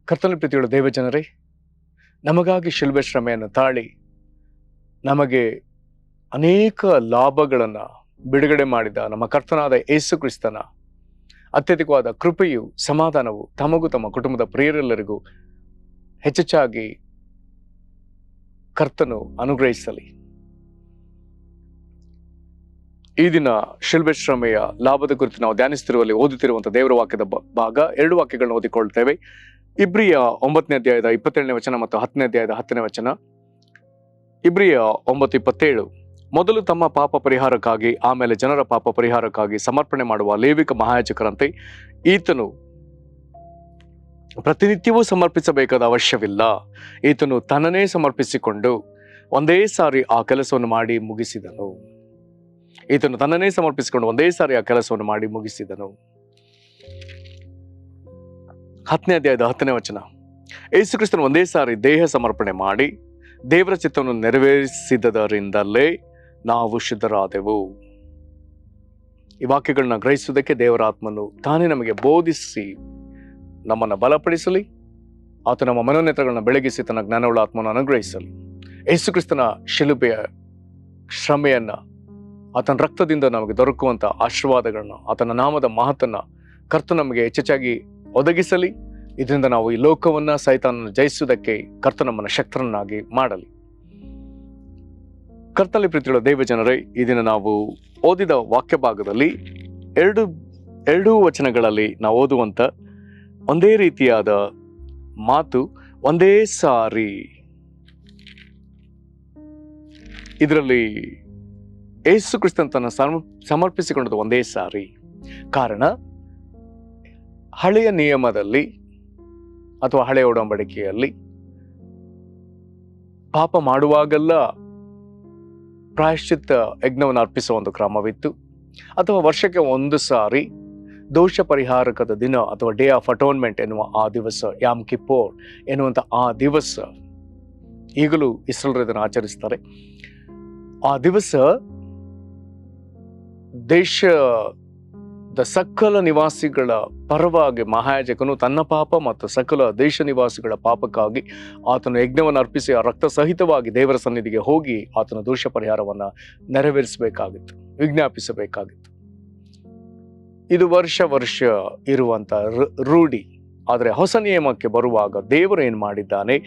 ಕರ್ತನಲ್ಲಿ ಪ್ರೀತಿಯುಳ್ಳ ದೇವಜನರೇ, ನಮಗಾಗಿ ಶಿಲುಬೆ ಶ್ರಮೆಯನ್ನು ತಾಳಿ ನಮಗೆ ಅನೇಕ ಲಾಭಗಳನ್ನು ಬಿಡುಗಡೆ ಮಾಡಿದ ನಮ್ಮ ಕರ್ತನಾದ ಯೇಸು ಕ್ರಿಸ್ತನ ಅತ್ಯಧಿಕವಾದ ಕೃಪೆಯು ಸಮಾಧಾನವು ತಮಗೂ ತಮ್ಮ ಕುಟುಂಬದ ಪ್ರಿಯರೆಲ್ಲರಿಗೂ ಹೆಚ್ಚೆಚ್ಚಾಗಿ ಕರ್ತನು ಅನುಗ್ರಹಿಸಲಿ. ಈ ದಿನ ಶಿಲುಬೆ ಶ್ರಮೆಯ ಲಾಭದ ಕುರಿತು ನಾವು ಧ್ಯಾನಿಸುತ್ತಿರುವಲ್ಲಿ ಓದುತ್ತಿರುವಂತಹ ದೇವರ ವಾಕ್ಯದ ಭಾಗ 2 ವಾಕ್ಯಗಳನ್ನು ಓದಿಕೊಳ್ತೇವೆ. ಇಬ್ರಿಯ 9ನೇ ಅಧ್ಯಾಯದ 27ನೇ ವಚನ ಮತ್ತು 10ನೇ ಅಧ್ಯಾಯದ 10ನೇ ವಚನ. ಇಬ್ರಿಯ 9:27, ಮೊದಲು ತಮ್ಮ ಪಾಪ ಪರಿಹಾರಕ್ಕಾಗಿ ಆಮೇಲೆ ಜನರ ಪಾಪ ಪರಿಹಾರಕ್ಕಾಗಿ ಸಮರ್ಪಣೆ ಮಾಡುವ ಲೇವಿಕ ಮಹಾಯಾಜಕರಂತೆ ಈತನು ಪ್ರತಿನಿತ್ಯವೂ ಸಮರ್ಪಿಸಬೇಕಾದ ಅವಶ್ಯವಿಲ್ಲ. ಈತನು ತನ್ನನ್ನೇ ಸಮರ್ಪಿಸಿಕೊಂಡು ಒಂದೇ ಸಾರಿ ಆ ಕೆಲಸವನ್ನು ಮಾಡಿ ಮುಗಿಸಿದನು. ಈತನು ತನ್ನನ್ನೇ ಸಮರ್ಪಿಸಿಕೊಂಡು ಒಂದೇ ಸಾರಿ ಆ ಕೆಲಸವನ್ನು ಮಾಡಿ ಮುಗಿಸಿದನು. 10ನೇ ಅಧ್ಯಾಯದ 10ನೇ ವಚನ, ಯೇಸು ಕ್ರಿಸ್ತನು ಒಂದೇ ಸಾರಿ ದೇಹ ಸಮರ್ಪಣೆ ಮಾಡಿ ದೇವರ ಚಿತ್ತವನ್ನು ನೆರವೇರಿಸಿದರಿಂದಲೇ ನಾವು ಶುದ್ಧರಾದೆವು. ಈ ವಾಕ್ಯಗಳನ್ನ ಗ್ರಹಿಸುವುದಕ್ಕೆ ದೇವರ ಆತ್ಮನು ತಾನೇ ನಮಗೆ ಬೋಧಿಸಿ ನಮ್ಮನ್ನು ಬಲಪಡಿಸಲಿ. ಆತ ನಮ್ಮ ಮನೋನೇತ್ರಗಳನ್ನ ಬೆಳಗಿಸಿ ತನ್ನ ಜ್ಞಾನವುಳ್ಳ ಆತ್ಮನ ಅನುಗ್ರಹಿಸಲಿ. ಯೇಸು ಕ್ರಿಸ್ತನ ಶಿಲುಬೆಯ ಶ್ರಮೆಯನ್ನ, ಆತನ ರಕ್ತದಿಂದ ನಮಗೆ ದೊರಕುವಂತ ಆಶೀರ್ವಾದಗಳನ್ನ, ಆತನ ನಾಮದ ಮಹತ್ತನ್ನ ಕರ್ತ ನಮಗೆ ಹೆಚ್ಚೆಚ್ಚಾಗಿ ಒದಗಿಸಲಿ. ಇದರಿಂದ ನಾವು ಈ ಲೋಕವನ್ನ ಸೈತಾನನ್ನು ಜಯಿಸುವುದಕ್ಕೆ ಕರ್ತ ನಮ್ಮನ್ನು ಶಕ್ತರನ್ನಾಗಿ ಮಾಡಲಿ. ಕರ್ತನಲ್ಲಿ ಪ್ರೀತಿಯುಳ್ಳ ದೇವ ಜನರೇ, ಈ ದಿನ ನಾವು ಓದಿದ ವಾಕ್ಯ ಭಾಗದಲ್ಲಿ ಎರಡು ವಚನಗಳಲ್ಲಿ ನಾವು ಓದುವಂತ ಒಂದೇ ರೀತಿಯಾದ ಮಾತು, ಒಂದೇ ಸಾರಿ. ಇದರಲ್ಲಿ ಯೇಸು ಕ್ರಿಸ್ತನ ತನ್ನ ಸಮರ್ಪಿಸಿಕೊಂಡದ್ದು ಒಂದೇ ಸಾರಿ. ಕಾರಣ, ಹಳೆಯ ನಿಯಮದಲ್ಲಿ ಅಥವಾ ಹಳೆಯ ಒಡಂಬಡಿಕೆಯಲ್ಲಿ ಪಾಪ ಮಾಡುವಾಗೆಲ್ಲ ಪ್ರಾಯಶ್ಚಿತ್ತ ಯಜ್ಞವನ್ನು ಅರ್ಪಿಸುವ ಒಂದು ಕ್ರಮವಿತ್ತು. ಅಥವಾ ವರ್ಷಕ್ಕೆ ಒಂದು ಸಾರಿ ದೋಷ ಪರಿಹಾರಕದ ದಿನ ಅಥವಾ ಡೇ ಆಫ್ ಅಟೋನ್ಮೆಂಟ್ ಎನ್ನುವ ಆ ದಿವಸ, ಯಾಮ್ ಕಿಪ್ಪೋರ್ ಎನ್ನುವಂತ ಆ ದಿವಸ, ಈಗಲೂ ಇಸ್ರೇಲ್ರು ಇದನ್ನು ಆಚರಿಸ್ತಾರೆ. ಆ ದಿವಸ ದೇಶದ ಸಕಲ ನಿವಾಸಿಗಳ ಪರವಾಗಿ ಮಹಾಯಾಜಕನು ತನ್ನ ಪಾಪ ಮತ್ತು ಸಕಲ ದೇಶ ನಿವಾಸಿಗಳ ಪಾಪಕ್ಕಾಗಿ ಆತನು ಯಜ್ಞವನ್ನು ಅರ್ಪಿಸಿ ಆ ರಕ್ತ ಸಹಿತವಾಗಿ ದೇವರ ಸನ್ನಿಧಿಗೆ ಹೋಗಿ ಆತನ ದೋಷ ಪರಿಹಾರವನ್ನ ನೆರವೇರಿಸಬೇಕಾಗಿತ್ತು, ವಿಜ್ಞಾಪಿಸಬೇಕಾಗಿತ್ತು. ಇದು ವರ್ಷ ಇರುವಂತ ರೂಢಿ. ಆದರೆ ಹೊಸ ನಿಯಮಕ್ಕೆ ಬರುವಾಗ ದೇವರು ಏನ್ ಮಾಡಿದ್ದಾನೆ,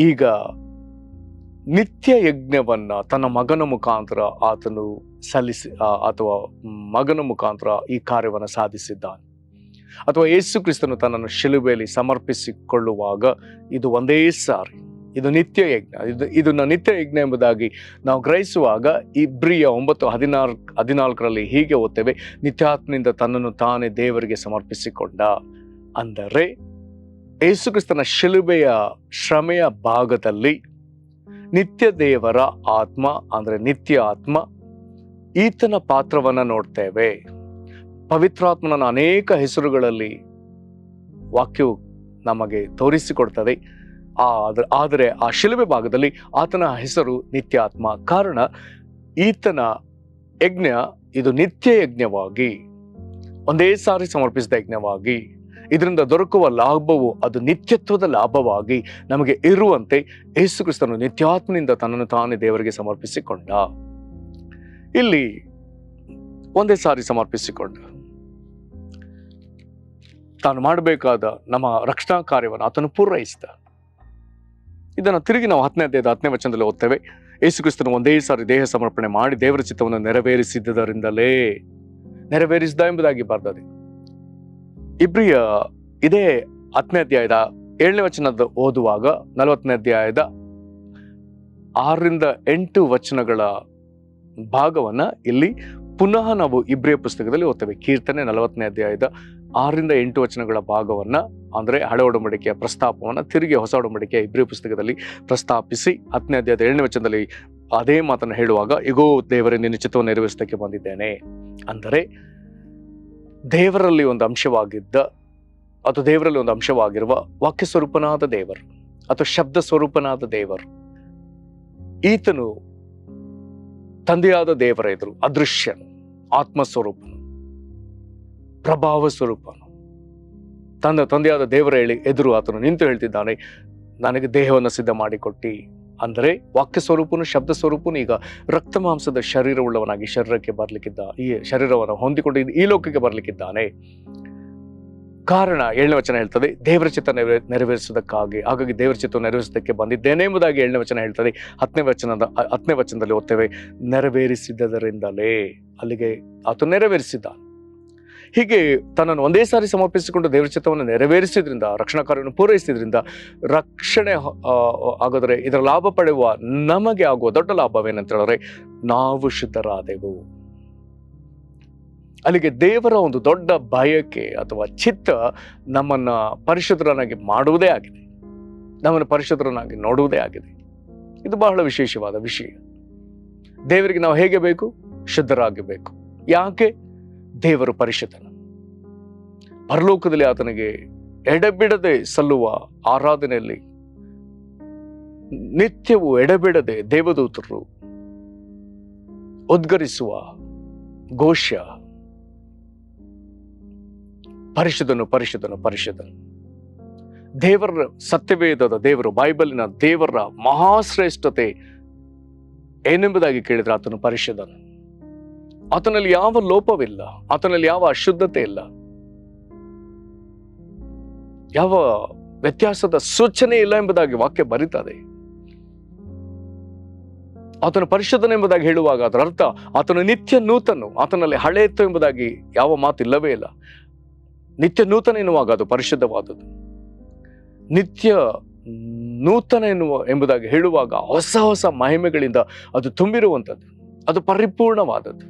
ಈಗ ನಿತ್ಯ ಯಜ್ಞವನ್ನ ತನ್ನ ಮಗನ ಮುಖಾಂತರ ಆತನು ಸಲ್ಲಿಸಿ ಅಥವಾ ಮಗನ ಮುಖಾಂತರ ಈ ಕಾರ್ಯವನ್ನು ಸಾಧಿಸಿದ್ದಾನೆ. ಅಥವಾ ಯೇಸು ಕ್ರಿಸ್ತನು ತನ್ನನ್ನು ಶಿಲುಬೆಯಲ್ಲಿ ಸಮರ್ಪಿಸಿಕೊಳ್ಳುವಾಗ ಇದು ಒಂದೇ ಸಾರಿ, ಇದು ನಿತ್ಯ ಯಜ್ಞ. ಇದನ್ನ ನಿತ್ಯ ಯಜ್ಞ ಎಂಬುದಾಗಿ ನಾವು ಗ್ರಹಿಸುವಾಗ ಇಬ್ರಿಯ 9:14 ಹೀಗೆ ಓದ್ತೇವೆ, ನಿತ್ಯಾತ್ಮನಿಂದ ತನ್ನನ್ನು ತಾನೇ ದೇವರಿಗೆ ಸಮರ್ಪಿಸಿಕೊಂಡ. ಅಂದರೆ ಯೇಸು ಕ್ರಿಸ್ತನ ಶಿಲುಬೆಯ ಶ್ರಮೆಯ ಭಾಗದಲ್ಲಿ ನಿತ್ಯ ದೇವರ ಆತ್ಮ, ಅಂದ್ರೆ ನಿತ್ಯ ಆತ್ಮ, ಈತನ ಪಾತ್ರವನ್ನ ನೋಡ್ತೇವೆ. ಪವಿತ್ರಾತ್ಮನ ಅನೇಕ ಹೆಸರುಗಳಲ್ಲಿ ವಾಕ್ಯವು ನಮಗೆ ತೋರಿಸಿಕೊಡ್ತದೆ. ಆದರೆ ಆ ಶಿಲುಬೆ ಭಾಗದಲ್ಲಿ ಆತನ ಹೆಸರು ನಿತ್ಯಾತ್ಮ. ಕಾರಣ, ಈತನ ಯಜ್ಞ ಇದು ನಿತ್ಯ ಯಜ್ಞವಾಗಿ, ಒಂದೇ ಸಾರಿ ಸಮರ್ಪಿಸಿದ ಯಜ್ಞವಾಗಿ, ಇದರಿಂದ ದೊರಕುವ ಲಾಭವು ಅದು ನಿತ್ಯತ್ವದ ಲಾಭವಾಗಿ ನಮಗೆ ಇರುವಂತೆ ಯೇಸು ಕ್ರಿಸ್ತನು ನಿತ್ಯಾತ್ಮನಿಂದ ತನ್ನನ್ನು ತಾನೇ ದೇವರಿಗೆ ಸಮರ್ಪಿಸಿಕೊಂಡ. ಇಲ್ಲಿ ಒಂದೇ ಸಾರಿ ಸಮರ್ಪಿಸಿಕೊಂಡು ತಾನು ಮಾಡಬೇಕಾದ ನಮ್ಮ ರಕ್ಷಣಾ ಕಾರ್ಯವನ್ನು ಆತನು ಪೂರೈಸಿದ. ಇದನ್ನು ತಿರುಗಿ ನಾವು 10ನೇ ಅಧ್ಯಾಯದ 10ನೇ ವಚನದಲ್ಲಿ ಓದ್ತೇವೆ. ಯೇಸು ಕ್ರಿಸ್ತನು ಒಂದೇ ಸಾರಿ ದೇಹ ಸಮರ್ಪಣೆ ಮಾಡಿ ದೇವರ ಚಿತ್ತವನ್ನು ನೆರವೇರಿಸಿದ್ದರಿಂದಲೇ, ನೆರವೇರಿಸಿದ ಎಂಬುದಾಗಿ ಬರ್ತದೆ. ಇಬ್ರಿಯ ಇದೇ 10ನೇ ಅಧ್ಯಾಯದ 7ನೇ ವಚನದ ಓದುವಾಗ 40ನೇ ಅಧ್ಯಾಯದ 6-8 ವಚನಗಳ ಭಾಗವನ್ನ ಇಲ್ಲಿ ಪುನಃ ನಾವು ಇಬ್ರಿಯ ಪುಸ್ತಕದಲ್ಲಿ ಓದ್ತೇವೆ. ಕೀರ್ತನೆ 40ನೇ ಅಧ್ಯಾಯದ 6-8 ವಚನಗಳ ಭಾಗವನ್ನ, ಅಂದ್ರೆ ಹಳೆ ಒಡಂಬಡಿಕೆಯ ಪ್ರಸ್ತಾಪವನ್ನ ತಿರುಗಿ ಹೊಸ ಒಡಂಬಡಿಕೆಯ ಇಬ್ರಿಯ ಪುಸ್ತಕದಲ್ಲಿ ಪ್ರಸ್ತಾಪಿಸಿ 10ನೇ ಅಧ್ಯಾಯದ 7ನೇ ವಚನದಲ್ಲಿ ಅದೇ ಮಾತನ್ನು ಹೇಳುವಾಗ, ಇಗೋ ದೇವರೇ ನಿನ್ನ ಚಿತ್ತವನ್ನು ನೆರವೇರಿಸಲಿಕ್ಕೆ ಬಂದಿದ್ದೇನೆ. ಅಂದರೆ ದೇವರಲ್ಲಿ ಒಂದು ಅಂಶವಾಗಿದ್ದ ಅಥವಾ ದೇವರಲ್ಲಿ ಒಂದು ಅಂಶವಾಗಿರುವ ವಾಕ್ಯ ಸ್ವರೂಪನಾದ ದೇವರು ಅಥವಾ ಶಬ್ದ ಸ್ವರೂಪನಾದ ದೇವರು, ಈತನು ತಂದೆಯಾದ ದೇವರ ಎದುರು ಅದೃಶ್ಯನು, ಆತ್ಮ ಸ್ವರೂಪನು, ಪ್ರಭಾವ ಸ್ವರೂಪನು, ತಂದೆಯಾದ ದೇವರ ಎದುರು ಆತನು ನಿಂತು ಹೇಳ್ತಿದ್ದಾನೆ, ನನಗೆ ದೇಹವನ್ನು ಸಿದ್ಧ ಮಾಡಿಕೊಟ್ಟಿ. ಅಂದರೆ ವಾಕ್ಯ ಸ್ವರೂಪನು ಶಬ್ದ ಸ್ವರೂಪನು ಈಗ ರಕ್ತ ಮಾಂಸದ ಶರೀರವುಳ್ಳವನಾಗಿ ಶರೀರಕ್ಕೆ ಬರ್ಲಿಕ್ಕಿದ್ದ, ಈ ಶರೀರವನ್ನು ಹೊಂದಿಕೊಂಡು ಈ ಲೋಕಕ್ಕೆ ಬರ್ಲಿಕ್ಕಿದ್ದಾನೆ. ಕಾರಣ 7ನೇ ವಚನ ಹೇಳ್ತದೆ, ದೇವರ ಚಿತ್ತ ನೆರವೇರಿಸುವುದಕ್ಕಾಗಿ. ಹಾಗಾಗಿ ದೇವರ ಚಿತ್ತ ನೆರವೇರಿಸುವುದಕ್ಕೆ ಬಂದಿದ್ದೇನೆ ಎಂಬುದಾಗಿ 7ನೇ ವಚನ ಹೇಳ್ತದೆ. 10ನೇ ವಚನದಲ್ಲಿ ಓದ್ತೇವೆ, ನೆರವೇರಿಸಿದ್ದರಿಂದಲೇ. ಅಲ್ಲಿಗೆ ಆತ ನೆರವೇರಿಸಿದ. ಹೀಗೆ ತನ್ನನ್ನು ಒಂದೇ ಸಾರಿ ಸಮರ್ಪಿಸಿಕೊಂಡು ದೇವರ ಚಿತ್ತವನ್ನು ನೆರವೇರಿಸಿದ್ರಿಂದ, ರಕ್ಷಣಾ ಕಾರ್ಯವನ್ನು ಪೂರೈಸಿದ್ರಿಂದ ರಕ್ಷಣೆ ಆಗೋದ್ರೆ ಇದರ ಲಾಭ ಪಡೆಯುವ ನಮಗೆ ಆಗುವ ದೊಡ್ಡ ಲಾಭವೇನಂತ ಹೇಳಿದ್ರೆ, ನಾವು ಶುದ್ಧರಾದೆವು. ಅಲ್ಲಿಗೆ ದೇವರ ಒಂದು ದೊಡ್ಡ ಬಯಕೆ ಅಥವಾ ಚಿತ್ತ ನಮ್ಮನ್ನ ಪರಿಶುದ್ಧರನ್ನಾಗಿ ಮಾಡುವುದೇ ಆಗಿದೆ, ನಮ್ಮನ್ನು ಪರಿಶುದ್ಧರನ್ನಾಗಿ ನೋಡುವುದೇ ಆಗಿದೆ. ಇದು ಬಹಳ ವಿಶೇಷವಾದ ವಿಷಯ. ದೇವರಿಗೆ ನಾವು ಹೇಗೆ ಬೇಕು? ಶುದ್ಧರಾಗಬೇಕು. ಯಾಕೆ? ದೇವರು ಪರಿಶುದ್ಧನು. ಪರಲೋಕದಲ್ಲಿ ಆತನಿಗೆ ಎಡೆಬಿಡದೆ ಸಲ್ಲುವ ಆರಾಧನೆಯಲ್ಲಿ ನಿತ್ಯವೂ ಎಡೆಬಿಡದೆ ದೇವದೂತರು ಉದ್ಗರಿಸುವ ಘೋಷ, ಪರಿಶುದ್ಧನು ಪರಿಶುದ್ಧನು ಪರಿಶುದ್ಧನು. ದೇವರ ಸತ್ಯವೇದದ ದೇವರು, ಬೈಬಲಿನ ದೇವರ ಮಹಾಶ್ರೇಷ್ಠತೆ ಏನೆಂಬುದಾಗಿ ಕೇಳಿದ್ರೆ ಆತನು ಪರಿಶುದ್ಧನು. ಆತನಲ್ಲಿ ಯಾವ ಲೋಪವಿಲ್ಲ, ಆತನಲ್ಲಿ ಯಾವ ಅಶುದ್ಧತೆ ಇಲ್ಲ, ಯಾವ ವ್ಯತ್ಯಾಸದ ಸೂಚನೆ ಇಲ್ಲ ಎಂಬುದಾಗಿ ವಾಕ್ಯ ಬರೀತದೆ. ಆತನು ಪರಿಶುದ್ಧನ ಎಂಬುದಾಗಿ ಹೇಳುವಾಗ ಅದರ ಅರ್ಥ ಆತನು ನಿತ್ಯ ನೂತನು, ಆತನಲ್ಲಿ ಹಳೆಯಿತ್ತು ಎಂಬುದಾಗಿ ಯಾವ ಮಾತು ಇಲ್ಲವೇ ಇಲ್ಲ. ನಿತ್ಯ ನೂತನ ಎನ್ನುವಾಗ ಅದು ಪರಿಶುದ್ಧವಾದದ್ದು. ನಿತ್ಯ ನೂತನ ಎಂಬುದಾಗಿ ಹೇಳುವಾಗ ಹೊಸ ಹೊಸ ಮಹಿಮೆಗಳಿಂದ ಅದು ತುಂಬಿರುವಂಥದ್ದು, ಅದು ಪರಿಪೂರ್ಣವಾದದ್ದು.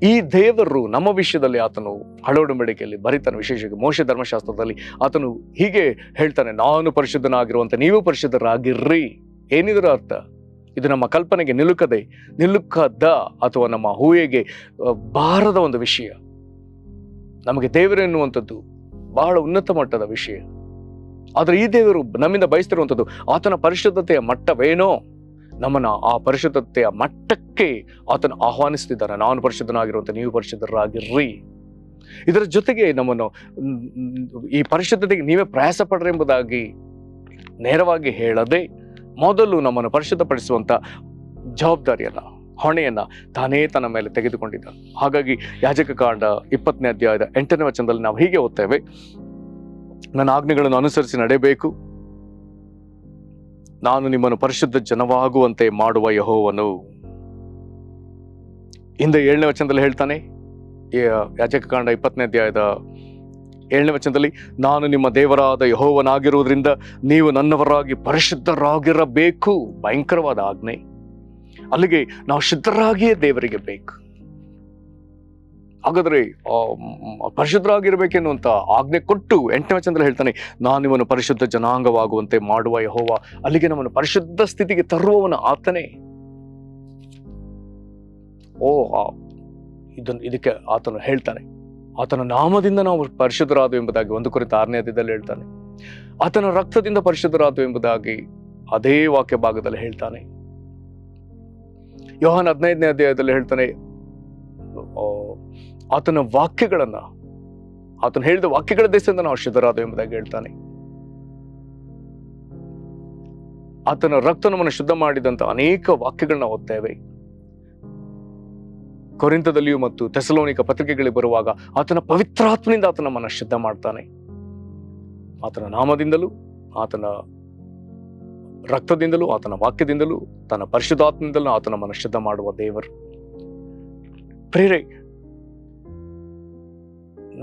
ಈ ದೇವರು ನಮ್ಮ ವಿಷಯದಲ್ಲಿ ಆತನು ಹಳೆ ಒಡಂಬಡಿಕೆಯಲ್ಲಿ ಬರೀತಾನೆ. ವಿಶೇಷವಾಗಿ ಮೋಶೆ ಧರ್ಮಶಾಸ್ತ್ರದಲ್ಲಿ ಆತನು ಹೀಗೆ ಹೇಳ್ತಾನೆ, ನಾನು ಪರಿಶುದ್ಧನಾಗಿರುವಂತೆ ನೀವು ಪರಿಶುದ್ಧರಾಗಿರ್ರಿ. ಏನಿದರ ಅರ್ಥ? ಇದು ನಮ್ಮ ಕಲ್ಪನೆಗೆ ನಿಲುಕದ ಅಥವಾ ನಮ್ಮ ಊಹೆಗೆ ಬಾರದ ಒಂದು ವಿಷಯ. ನಮಗೆ ದೇವರು ಎನ್ನುವಂಥದ್ದು ಬಹಳ ಉನ್ನತ ಮಟ್ಟದ ವಿಷಯ. ಆದ್ರೆ ಈ ದೇವರು ನಮ್ಮಿಂದ ಬಯಸ್ತಿರುವಂಥದ್ದು ಆತನ ಪರಿಶುದ್ಧತೆಯ ಮಟ್ಟವೇನೋ, ನಮ್ಮನ್ನ ಆ ಪರಿಶುದ್ಧತೆಯ ಮಟ್ಟಕ್ಕೆ ಆತನು ಆಹ್ವಾನಿಸ್ತಿದ್ದಾನೆ. ನಾನು ಪರಿಶುದ್ಧನಾಗಿರುವಂತೆ ನೀವು ಪರಿಶುದ್ಧರಾಗಿರ್ರಿ. ಇದರ ಜೊತೆಗೆ ನಮ್ಮನ್ನು ಈ ಪರಿಶುದ್ಧತೆಗೆ ನೀವೇ ಪ್ರಯಾಸ ಪಡ್ರಿ ಎಂಬುದಾಗಿ ನೇರವಾಗಿ ಹೇಳದೆ, ಮೊದಲು ನಮ್ಮನ್ನು ಪರಿಶುದ್ಧಪಡಿಸುವಂತ ಜವಾಬ್ದಾರಿಯನ್ನ, ಹೊಣೆಯನ್ನ ತಾನೇ ತನ್ನ ಮೇಲೆ ತೆಗೆದುಕೊಂಡಿದ್ದ. ಹಾಗಾಗಿ ಯಾಜಕ ಕಾಂಡ 20ನೇ ಅಧ್ಯಾಯದ 8ನೇ ವಚನದಲ್ಲಿ ನಾವು ಹೀಗೆ ಓದ್ತೇವೆ, ನನ್ನ ಆಜ್ಞೆಗಳನ್ನು ಅನುಸರಿಸಿ ನಡೆಯಬೇಕು, ನಾನು ನಿಮ್ಮನ್ನು ಪರಿಶುದ್ಧ ಜನವಾಗುವಂತೆ ಮಾಡುವ ಯೆಹೋವನು. ಹಿಂದೆ 7ನೇ ವಚನದಲ್ಲಿ ಹೇಳ್ತಾನೆ, ಯಾಜಕ ಕಾಂಡ 20ನೇ ಅಧ್ಯಾಯದ 7ನೇ ವಚನದಲ್ಲಿ, ನಾನು ನಿಮ್ಮ ದೇವರಾದ ಯೆಹೋವನಾಗಿರುವುದರಿಂದ ನೀವು ನನ್ನವರಾಗಿ ಪರಿಶುದ್ಧರಾಗಿರಬೇಕು. ಭಯಂಕರವಾದ ಆಜ್ಞೆ. ಅಲ್ಲಿಗೆ ನಾವು ಶುದ್ಧರಾಗಿಯೇ ದೇವರಿಗೆ ಬೇಕು. ಹಾಗಾದ್ರೆ ಪರಿಶುದ್ಧರಾಗಿರ್ಬೇಕೆನ್ನುವಂತ ಆಜ್ಞೆ ಕೊಟ್ಟು 8ನೇ ವಚನದಲ್ಲಿ ಹೇಳ್ತಾನೆ, ನಾನು ನಿಮ್ಮನ್ನು ಪರಿಶುದ್ಧ ಜನಾಂಗವಾಗುವಂತೆ ಮಾಡುವ ಯೆಹೋವ. ಅಲ್ಲಿಗೆ ನಮ್ಮನ್ನು ಪರಿಶುದ್ಧ ಸ್ಥಿತಿಗೆ ತರುವವನು ಆತನೇ. ಇದಕ್ಕೆ ಆತನು ಹೇಳ್ತಾನೆ, ಆತನ ನಾಮದಿಂದ ನಾವು ಪರಿಶುದ್ಧರಾದವು ಎಂಬುದಾಗಿ 1 ಕೊರಿಂಥ 6ನೇ ಅಧ್ಯಾಯದಲ್ಲಿ ಹೇಳ್ತಾನೆ. ಆತನ ರಕ್ತದಿಂದ ಪರಿಶುದ್ಧರಾದವು ಎಂಬುದಾಗಿ ಅದೇ ವಾಕ್ಯ ಭಾಗದಲ್ಲಿ ಹೇಳ್ತಾನೆ. ಯೋಹಾನ 15ನೇ ಅಧ್ಯಾಯದಲ್ಲಿ ಹೇಳ್ತಾನೆ, ಆತನ ವಾಕ್ಯಗಳನ್ನ, ಆತನು ಹೇಳಿದ ವಾಕ್ಯಗಳ ದೇಶದಿಂದ ನಾವು ಶುದ್ಧರಾದ ಎಂಬುದಾಗಿ ಹೇಳ್ತಾನೆ. ಆತನ ರಕ್ತ ನಮ್ಮನ್ನು ಶುದ್ಧ ಮಾಡಿದಂತ ಅನೇಕ ವಾಕ್ಯಗಳನ್ನ ಓದ್ತೇವೆ. ಕೊರಿಂಥದಲ್ಲಿಯೂ ಮತ್ತು ಥೆಸಲೋನಿಕ ಪತ್ರಿಕೆಗಳಿಗೆ ಬರುವಾಗ ಆತನ ಪವಿತ್ರಾತ್ಮನಿಂದ ಆತನ ನಮ್ಮನ್ನು ಶುದ್ಧ ಮಾಡ್ತಾನೆ. ಆತನ ನಾಮದಿಂದಲೂ, ಆತನ ರಕ್ತದಿಂದಲೂ, ಆತನ ವಾಕ್ಯದಿಂದಲೂ, ತನ್ನ ಪರಿಶುದ್ಧಾತ್ಮದಿಂದಲೂ ಆತನ ನಮ್ಮನ್ನು ಶುದ್ಧ ಮಾಡುವ ದೇವರು. ಪ್ರೇರೆ,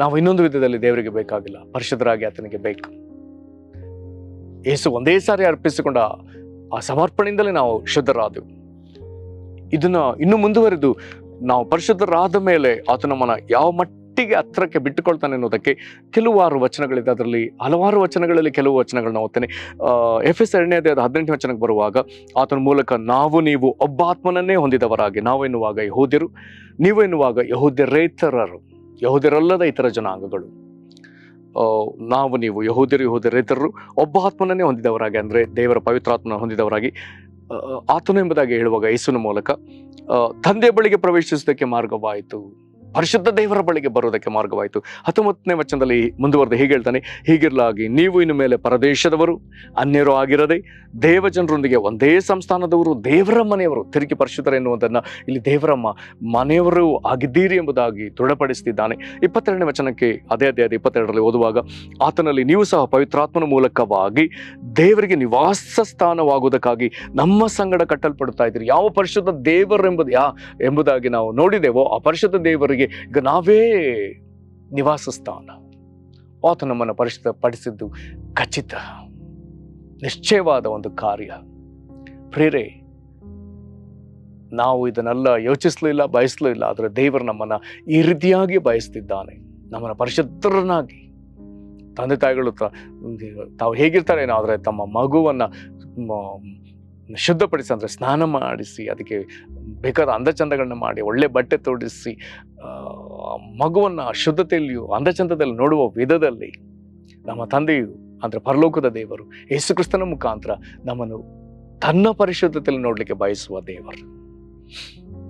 ನಾವು ಇನ್ನೊಂದು ವಿಧದಲ್ಲಿ ದೇವರಿಗೆ ಬೇಕಾಗಿಲ್ಲ, ಪರಿಶುದ್ಧರಾಗಿ ಆತನಿಗೆ ಬೇಕು. ಯೇಸು ಒಂದೇ ಸಾರಿ ಅರ್ಪಿಸಿಕೊಂಡ ಆ ಸಮರ್ಪಣೆಯಿಂದಲೇ ನಾವು ಶುದ್ಧರಾದೆವು. ಇದನ್ನ ಇನ್ನು ಮುಂದುವರೆದು ನಾವು ಪರಿಶುದ್ಧರಾದ ಮೇಲೆ ಆತ ನಮ್ಮನ್ನ ಯಾವ ಮಟ್ಟಿಗೆ ಹತ್ರಕ್ಕೆ ಬಿಟ್ಟುಕೊಳ್ತಾನೆ ಅನ್ನೋದಕ್ಕೆ ಕೆಲವಾರು ವಚನಗಳಿದೆ. ಅದರಲ್ಲಿ ಹಲವಾರು ವಚನಗಳಲ್ಲಿ ಕೆಲವು ವಚನಗಳನ್ನ ಓದ್ತೇನೆ. ಎಫೆಸ 2ನೇ ಅಧ್ಯಾಯದ 18ನೇ ವಚನಕ್ಕೆ ಬರುವಾಗ ಆತನ ಮೂಲಕ ನೀವು ಒಬ್ಬ ಆತ್ಮನನ್ನೇ ಹೊಂದಿದವರಾಗಿ, ನಾವು ಎನ್ನುವಾಗ ಯಹೂದ್ಯರು, ನೀವು ಎನ್ನುವಾಗ ಯಹೂದ್ಯರೇತರರು, ಯಹೂದ್ಯರಲ್ಲದ ಇತರ ಜನಾಂಗಗಳು. ನೀವು ಯಹೂದ್ಯರೇತರರು ಒಬ್ಬ ಆತ್ಮನನ್ನೇ ಹೊಂದಿದವರಾಗಿ, ಅಂದ್ರೆ ದೇವರ ಪವಿತ್ರಾತ್ಮನ ಹೊಂದಿದವರಾಗಿ ಆತನು ಎಂಬುದಾಗಿ ಹೇಳುವಾಗ ಯೇಸುವಿನ ಮೂಲಕ ತಂದೆಯ ಬಳಿಗೆ ಪ್ರವೇಶಿಸುವುದಕ್ಕೆ ಮಾರ್ಗವಾಯಿತು. ಪರಿಶುದ್ಧ ದೇವರ ಬಳಿಗೆ ಬರುವುದಕ್ಕೆ ಮಾರ್ಗವಾಯಿತು. 19ನೇ ವಚನದಲ್ಲಿ ಮುಂದುವರೆದು ಹೀಗೆ ಹೇಳ್ತಾನೆ, ಹೀಗಿರಲಾಗಿ ನೀವು ಇನ್ನು ಮೇಲೆ ಪರದೇಶದವರು, ಅನ್ಯರು ಆಗಿರದೆ ದೇವಜನರೊಂದಿಗೆ ಒಂದೇ ಸಂಸ್ಥಾನದವರು, ದೇವರ ಮನೆಯವರು, ತಿರುಗಿ ಪರಿಶುದ್ಧರು ಎನ್ನುವುದನ್ನು ಇಲ್ಲಿ ದೇವರ ಮನೆಯವರು ಆಗಿದ್ದೀರಿ ಎಂಬುದಾಗಿ ದೃಢಪಡಿಸುತ್ತಿದ್ದಾನೆ. 22ನೇ ವಚನಕ್ಕೆ ಅದೇ 22ರಲ್ಲಿ ಓದುವಾಗ, ಆತನಲ್ಲಿ ನೀವು ಸಹ ಪವಿತ್ರಾತ್ಮನ ಮೂಲಕವಾಗಿ ದೇವರಿಗೆ ನಿವಾಸ ಸ್ಥಾನವಾಗುವುದಕ್ಕಾಗಿ ನಮ್ಮ ಸಂಗಡ ಕಟ್ಟಲ್ಪಡುತ್ತಾ ಇದ್ದೀರಿ. ಯಾವ ಪರಿಶುದ್ಧ ದೇವರು ಎಂಬುದಾಗಿ ನಾವು ನೋಡಿದೆವೋ ಆ ಪರಿಶುದ್ಧ ದೇವರಿಗೆ ಈಗ ನಾವೇ ನಿವಾಸ ಸ್ಥಾನ. ಆತ ನಮ್ಮನ್ನು ಪರಿಶುದ್ಧಪಡಿಸಿದ್ದು ಖಚಿತ, ನಿಶ್ಚಯವಾದ ಒಂದು ಕಾರ್ಯ. ಪ್ರೇರೆ, ನಾವು ಇದನ್ನೆಲ್ಲ ಯೋಚಿಸಲಿಲ್ಲ, ಬಯಸಲಿಲ್ಲ. ಆದರೆ ದೇವರು ನಮ್ಮನ್ನು ಈ ರೀತಿಯಾಗಿ ಬಯಸ್ತಿದ್ದಾನೆ, ನಮ್ಮನ್ನು ಪರಿಶುದ್ಧರನ್ನಾಗಿ. ತಂದೆ ತಾಯಿಗಳು ತಾವು ಹೇಗಿರ್ತಾರೆ ಆದರೆ ತಮ್ಮ ಮಗುವನ್ನು ಶುದ್ಧಪಡಿಸಿ, ಅಂದರೆ ಸ್ನಾನ ಮಾಡಿಸಿ, ಅದಕ್ಕೆ ಬೇಕಾದ ಅಂದಚಂದಗಳನ್ನ ಮಾಡಿ, ಒಳ್ಳೆ ಬಟ್ಟೆ ತೊಡಿಸಿ, ಮಗುವನ್ನು ಶುದ್ಧತೆಯಲ್ಲಿಯೂ ಅಂದಚಂದದಲ್ಲಿ ನೋಡುವ ವಿಧದಲ್ಲಿ ನಮ್ಮ ತಂದೆಯು ಅಂದರೆ ಪರಲೋಕದ ದೇವರು ಯೇಸು ಕ್ರಿಸ್ತನ ಮುಖಾಂತರ ನಮ್ಮನ್ನು ತನ್ನ ಪರಿಶುದ್ಧತೆಯಲ್ಲಿ ನೋಡಲಿಕ್ಕೆ ಬಯಸುವ ದೇವರು.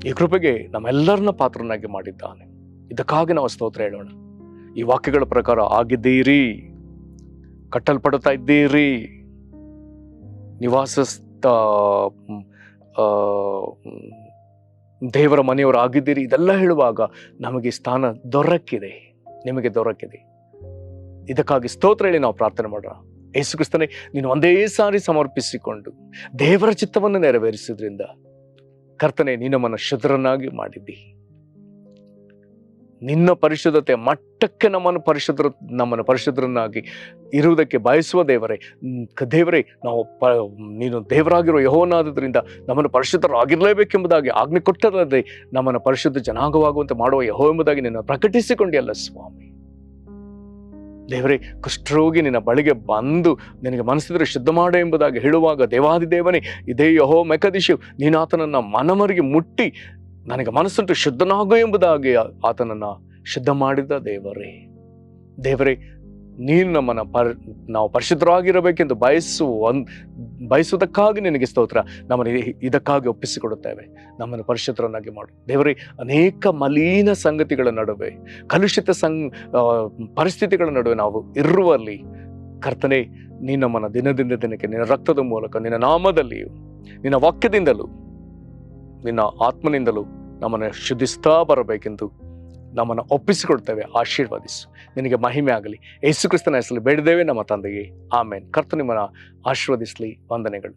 ಈ ಕೃಪೆಗೆ ನಮ್ಮೆಲ್ಲರನ್ನ ಪಾತ್ರನಾಗಿ ಮಾಡಿದ್ದಾನೆ. ಇದಕ್ಕಾಗಿ ನಾವು ಸ್ತೋತ್ರ ಹೇಳೋಣ. ಈ ವಾಕ್ಯಗಳ ಪ್ರಕಾರ ಆಗಿದ್ದೀರಿ, ಕಟ್ಟಲ್ಪಡುತ್ತಾ ಇದ್ದೀರಿ, ನಿವಾಸ ದೇವರ ಮನೆಯವರು ಆಗಿದ್ದೀರಿ. ಇದೆಲ್ಲ ಹೇಳುವಾಗ ನಮಗೆ ಸ್ಥಾನ ದೊರಕಿದೆ, ನಿಮಗೆ ದೊರಕಿದೆ. ಇದಕ್ಕಾಗಿ ಸ್ತೋತ್ರ ಹೇಳಿ ನಾವು ಪ್ರಾರ್ಥನೆ ಮಾಡೋಣ. ಯೇಸು ಕ್ರಿಸ್ತನೇ, ನೀನು ಒಂದೇ ಸಾರಿ ಸಮರ್ಪಿಸಿಕೊಂಡು ದೇವರ ಚಿತ್ತವನ್ನು ನೆರವೇರಿಸಿದ್ರಿಂದ ಕರ್ತನೆ, ನೀನು ನಮ್ಮನ್ನು ಶುದ್ಧರನ್ನಾಗಿ ಮಾಡಿದ್ದಿ. ನಿನ್ನ ಪರಿಶುದ್ಧತೆ ಮಟ್ಟಕ್ಕೆ ನಮ್ಮನ್ನು ಪರಿಶುದ್ಧರನ್ನಾಗಿ ಇರುವುದಕ್ಕೆ ಬಯಸುವ ದೇವರೇ, ನಾವು ನೀನು ದೇವರಾಗಿರುವ ಯೆಹೋವನಾದುದರಿಂದ ನಮ್ಮನ್ನು ಪರಿಶುದ್ಧರಾಗಿರಲೇಬೇಕೆಂಬುದಾಗಿ ಆಜ್ಞೆ ಕೊಟ್ಟರಲ್ಲದೆ ನಮ್ಮನ್ನು ಪರಿಶುದ್ಧ ಜನಾಂಗವಾಗುವಂತೆ ಮಾಡುವ ಯೆಹೋವ ಎಂಬುದಾಗಿ ನಿನ್ನ ಪ್ರಕಟಿಸಿಕೊಂಡಿಯಲ್ಲ ಸ್ವಾಮಿ. ದೇವರೇ, ಕುಷ್ಠರೋಗಿ ನಿನ್ನ ಬಳಿಗೆ ಬಂದು ನಿನಗೆ ಮನಸ್ಸಿದ್ರೆ ಶುದ್ಧ ಮಾಡು ಎಂಬುದಾಗಿ ಹೇಳುವಾಗ, ದೇವಾದಿದೇವನೇ, ಇದೇ ಯೆಹೋವ ಮೆಕದಿಶು, ನೀನು ಆತನನ್ನು ಮನಮರಿಗೆ ಮುಟ್ಟಿ ನನಗೆ ಮನಸ್ಸುಂಟು ಶುದ್ಧನಾಗು ಎಂಬುದಾಗಿ ಆತನನ್ನು ಶುದ್ಧ ಮಾಡಿದ ದೇವರೇ, ನೀನು ನಮ್ಮನ್ನು ನಾವು ಪರಿಶುದ್ಧರಾಗಿರಬೇಕೆಂದು ಬಯಸುವುದಕ್ಕಾಗಿ ನಿನಗೆ ಸ್ತೋತ್ರ. ನಮ್ಮನ್ನು ಇದಕ್ಕಾಗಿ ಒಪ್ಪಿಸಿಕೊಡುತ್ತೇವೆ. ನಮ್ಮನ್ನು ಪರಿಶುದ್ಧರನ್ನಾಗಿ ಮಾಡು ದೇವರೇ. ಅನೇಕ ಮಲಿನ ಸಂಗತಿಗಳ ನಡುವೆ, ಕಲುಷಿತ ಪರಿಸ್ಥಿತಿಗಳ ನಡುವೆ ನಾವು ಇರುವಲ್ಲಿ ಕರ್ತನೆ, ನೀನು ನಮ್ಮನ್ನು ದಿನದಿಂದ ದಿನಕ್ಕೆ ನಿನ್ನ ರಕ್ತದ ಮೂಲಕ, ನಿನ್ನ ನಾಮದಲ್ಲಿಯೂ, ನಿನ್ನ ವಾಕ್ಯದಿಂದಲೂ, ನಿನ್ನ ಆತ್ಮನಿಂದಲೂ ನಮ್ಮನ್ನು ಶುದ್ಧಿಸ್ತಾ ಬರಬೇಕೆಂದು ನಮ್ಮನ್ನು ಒಪ್ಪಿಸಿಕೊಡ್ತೇವೆ. ಆಶೀರ್ವದಿಸು. ನಿನಗೆ ಮಹಿಮೆ ಆಗಲಿ. ಯೇಸು ಕ್ರಿಸ್ತನ ಹೆಸರಲ್ಲಿ ಬೇಡಿದ್ದೇವೆ ನಮ್ಮ ತಂದೆಗೆ, ಆಮೇನ್. ಕರ್ತನು ನಿಮ್ಮನ್ನು ಆಶೀರ್ವದಿಸಲಿ. ವಂದನೆಗಳು.